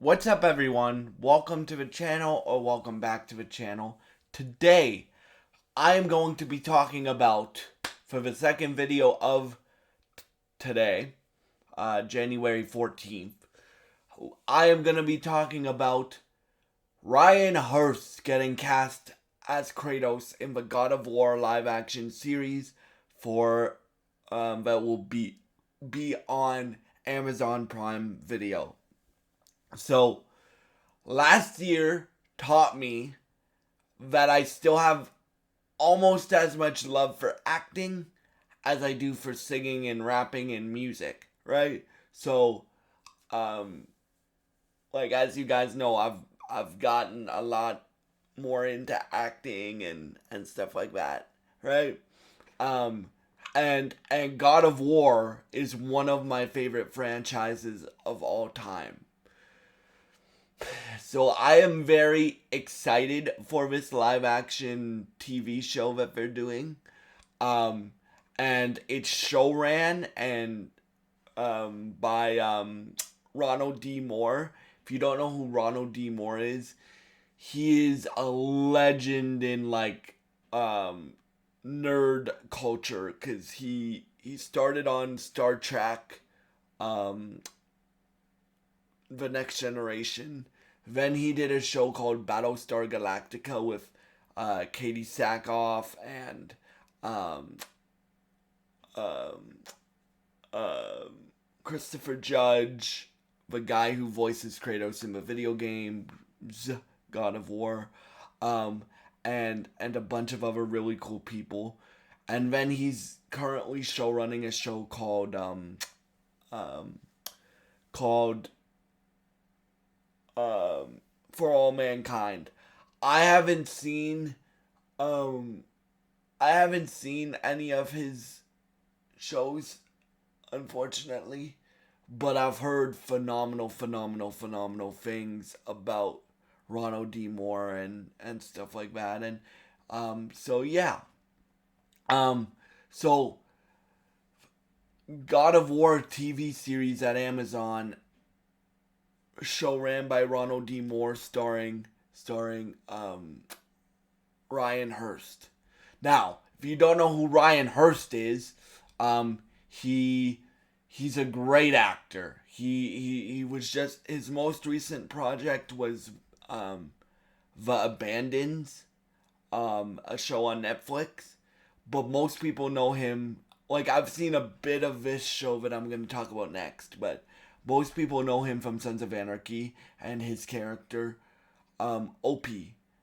What's up, everyone? Welcome to the channel, or welcome back to the channel. Today, I am going to be talking about, for the second video of today, January 14th, I am going to be talking about Ryan Hurst getting cast as Kratos in the God of War live-action series that will be on Amazon Prime Video. So, last year taught me that I still have almost as much love for acting as I do for singing and rapping and music, right? So, um, as you guys know, I've gotten a lot more into acting and stuff like that, right? Um, and God of War is one of my favorite franchises of all time. So I am very excited for this live action TV show that they're doing. Um, and it's showran and by Ronald D. Moore. If you don't know who Ronald D. Moore is, he is a legend in nerd culture because he started on Star Trek, um, The Next Generation. Then he did a show called Battlestar Galactica with Katie Sackhoff and um, um, Christopher Judge, the guy who voices Kratos in the video game God of War, um, and a bunch of other really cool people. And then he's currently show running a show um, called For All Mankind. I haven't seen um I haven't seen any of his shows, unfortunately, but I've heard phenomenal things about Ronald D. Moore and stuff like that. And so yeah. Um so God of War TV series at Amazon, show ran by Ronald D. Moore, starring Ryan Hurst. Now, if you don't know who Ryan Hurst is, um, he he's a great actor. He was just, his most recent project was The Abandons, a show on Netflix. But most people know him, like, I've seen a bit of this show that I'm going to talk about next, but most people know him from Sons of Anarchy and his character, OP.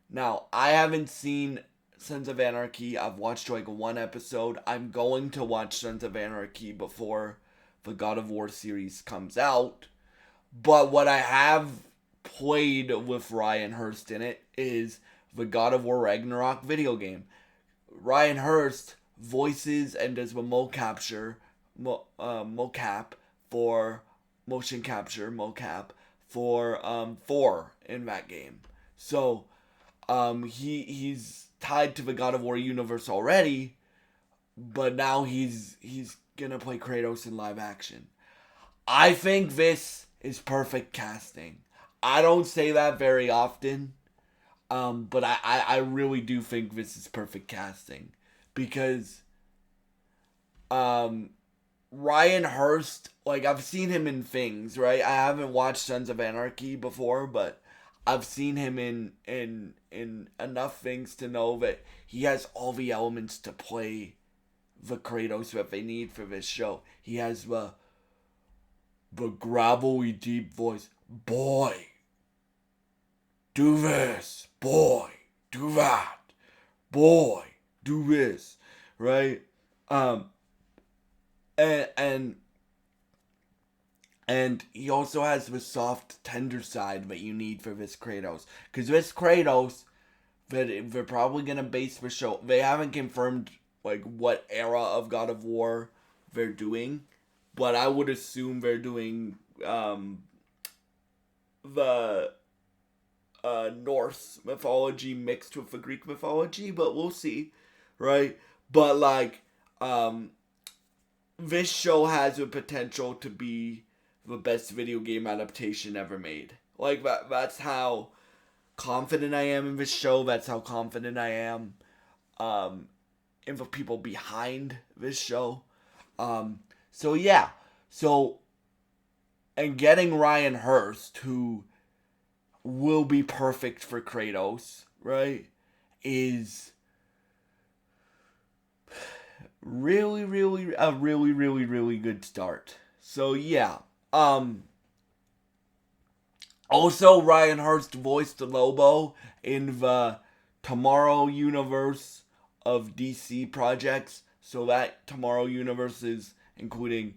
Now, I haven't seen Sons of Anarchy. I've watched like one episode. I'm going to watch Sons of Anarchy before the God of War series comes out. But what I have played with Ryan Hurst in it is the God of War Ragnarok video game. Ryan Hurst voices and does the mocap for motion capture mocap for Thor in that game. So he's tied to the God of War universe already, but now he's gonna play Kratos in live action. I think this is perfect casting. I don't say that very often, but I really do think this is perfect casting because um, Ryan Hurst, like, I've seen him in things, right? I haven't watched Sons of Anarchy before, but I've seen him in enough things to know that he has all the elements to play the Kratos that they need for this show. He has the gravelly deep voice. Boy, do this. Boy, do that. Boy, do this. Right? Um and and he also has the soft, tender side that you need for this Kratos. Because this Kratos, that they're probably gonna base the show. They haven't confirmed like what era of God of War they're doing, but I would assume they're doing the Norse mythology mixed with the Greek mythology. But we'll see, right? But this show has the potential to be the best video game adaptation ever made. Like that's how confident I am in this show. That's how confident I am in the people behind this show. So yeah. So and getting Ryan Hurst, who will be perfect for Kratos, right? Is really good start. So yeah. Also, Ryan Hurst voiced Lobo in the Tomorrow universe of DC projects. So that Tomorrow universe is including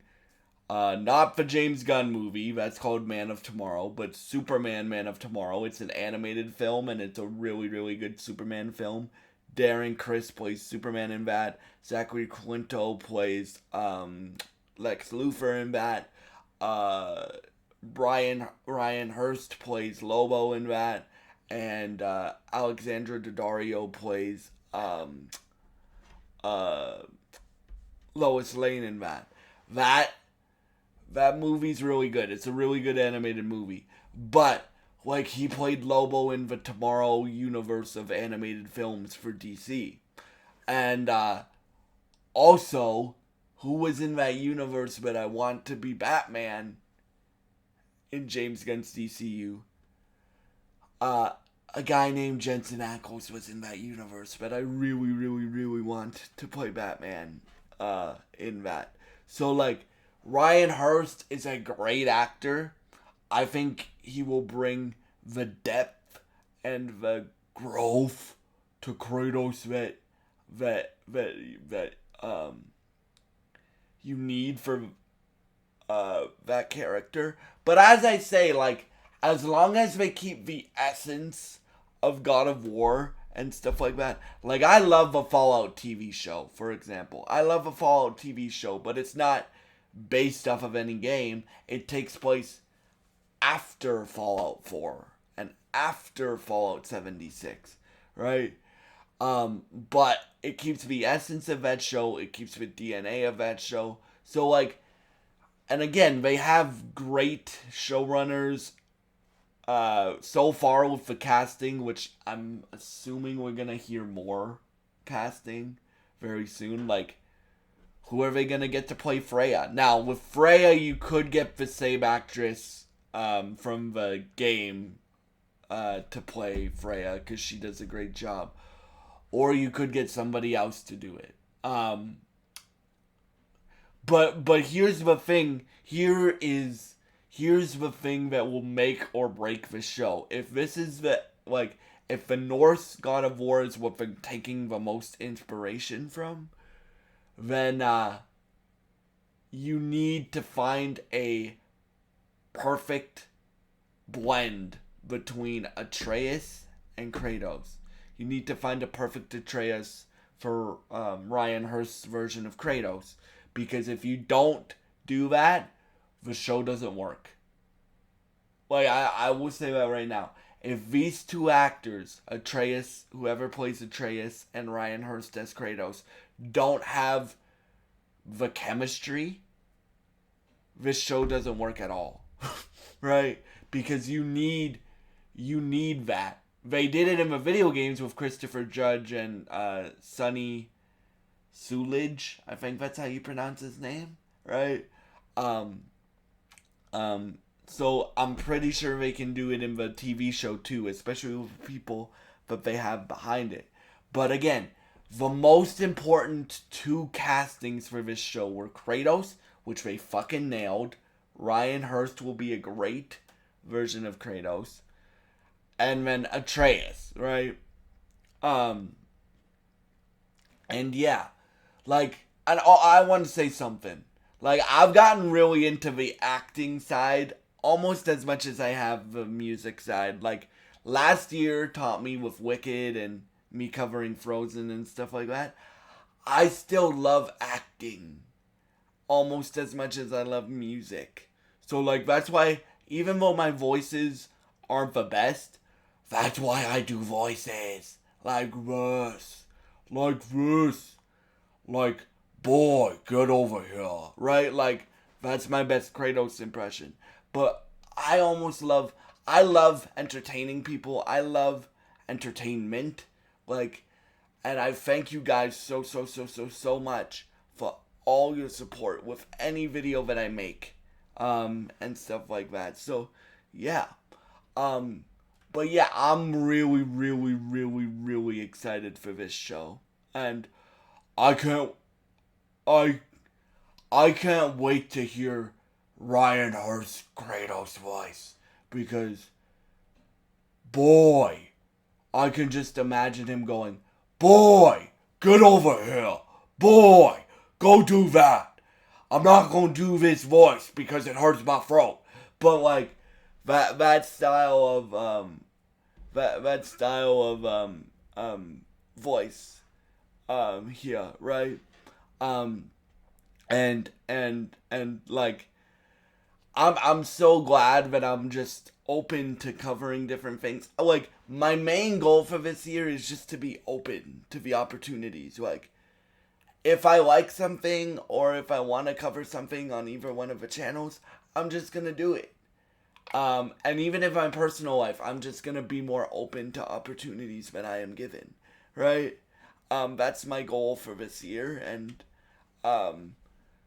not the James Gunn movie, that's called Man of Tomorrow, but Superman Man of Tomorrow. It's an animated film and it's a really good Superman film. Darren Criss plays Superman in that. Zachary Quinto plays Lex Luthor in that. Ryan Hurst plays Lobo in that. And Alexandra Daddario plays Lois Lane in that. That movie's really good. It's a really good animated movie. But like he played Lobo in the Tomorrow universe of animated films for DC. And also, who was in that universe but I want to be Batman in James Gunn's DCU? A guy named Jensen Ackles was in that universe, but I really want to play Batman in that. So like Ryan Hurst is a great actor. I think he will bring the depth and the growth to Kratos that you need for that character. But as I say, like, as long as they keep the essence of God of War and stuff like that. Like, I love the Fallout TV show, for example. I love the Fallout TV show, but it's not based off of any game. It takes place after Fallout 4 and after Fallout 76, right? But it keeps the essence of that show. It keeps the DNA of that show. So, like, and again, they have great showrunners so far with the casting, which I'm assuming we're gonna hear more casting very soon. Like, who are they gonna get to play Freya? Now, with Freya, you could get the same actress from the game to play Freya, because she does a great job. Or you could get somebody else to do it. But here's the thing. Here's the thing that will make or break the show. If this is if the Norse God of War is what they're taking the most inspiration from, then you need to find a perfect blend between Atreus and Kratos. You need to find a perfect Atreus for Ryan Hurst's version of Kratos. Because if you don't do that, the show doesn't work. Like, I will say that right now. If these two actors, Atreus, whoever plays Atreus, and Ryan Hurst as Kratos, don't have the chemistry, this show doesn't work at all. Right? Because you need that. They did it in the video games with Christopher Judge and Sonny Sulidge. I think that's how you pronounce his name, right? So I'm pretty sure they can do it in the TV show too, especially with the people that they have behind it. But again, the most important two castings for this show were Kratos, which they fucking nailed. Ryan Hurst will be a great version of Kratos. And then Atreus, right? And yeah, like, and I want to say something. Like, I've gotten really into the acting side almost as much as I have the music side. Like, last year taught me with Wicked and me covering Frozen and stuff like that. I still love acting almost as much as I love music. So, like, that's why, even though my voices aren't the best, that's why I do voices. Like this. Like this. Like, boy, get over here. Right? Like, that's my best Kratos impression. But I I love entertaining people. I love entertainment. Like, and I thank you guys so much for all your support with any video that I make, and stuff like that. So, yeah. But yeah, I'm really excited for this show. And I can't, I, I can't wait to hear Ryan Hurst's Kratos voice. Because, boy, I can just imagine him going, boy, get over here. Boy, go do that. I'm not going to do this voice because it hurts my throat. But, like, that style of, that style of, voice, here, right? And like, I'm so glad that I'm just open to covering different things. Like, my main goal for this year is just to be open to the opportunities. Like, if I like something or if I want to cover something on either one of the channels, I'm just gonna do it. And even in my personal life, I'm just gonna be more open to opportunities that I am given, right? That's my goal for this year, and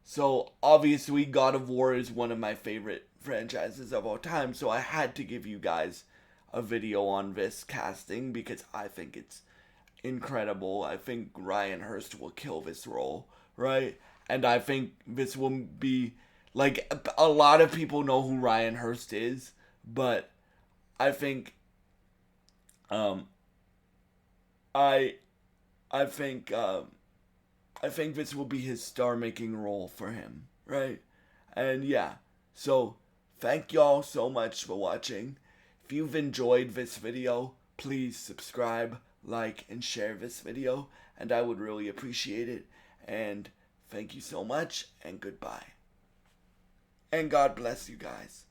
so obviously God of War is one of my favorite franchises of all time, so I had to give you guys a video on this casting because I think it's incredible. I think Ryan Hurst will kill this role, right? And I think this will be, like, a lot of people know who Ryan Hurst is, but I think um I I think I think this will be his star making role for him, right? And yeah, so thank y'all so much for watching. If you've enjoyed this video, please subscribe, like, and share this video, and I would really appreciate it. And thank you so much, and goodbye. And God bless you guys.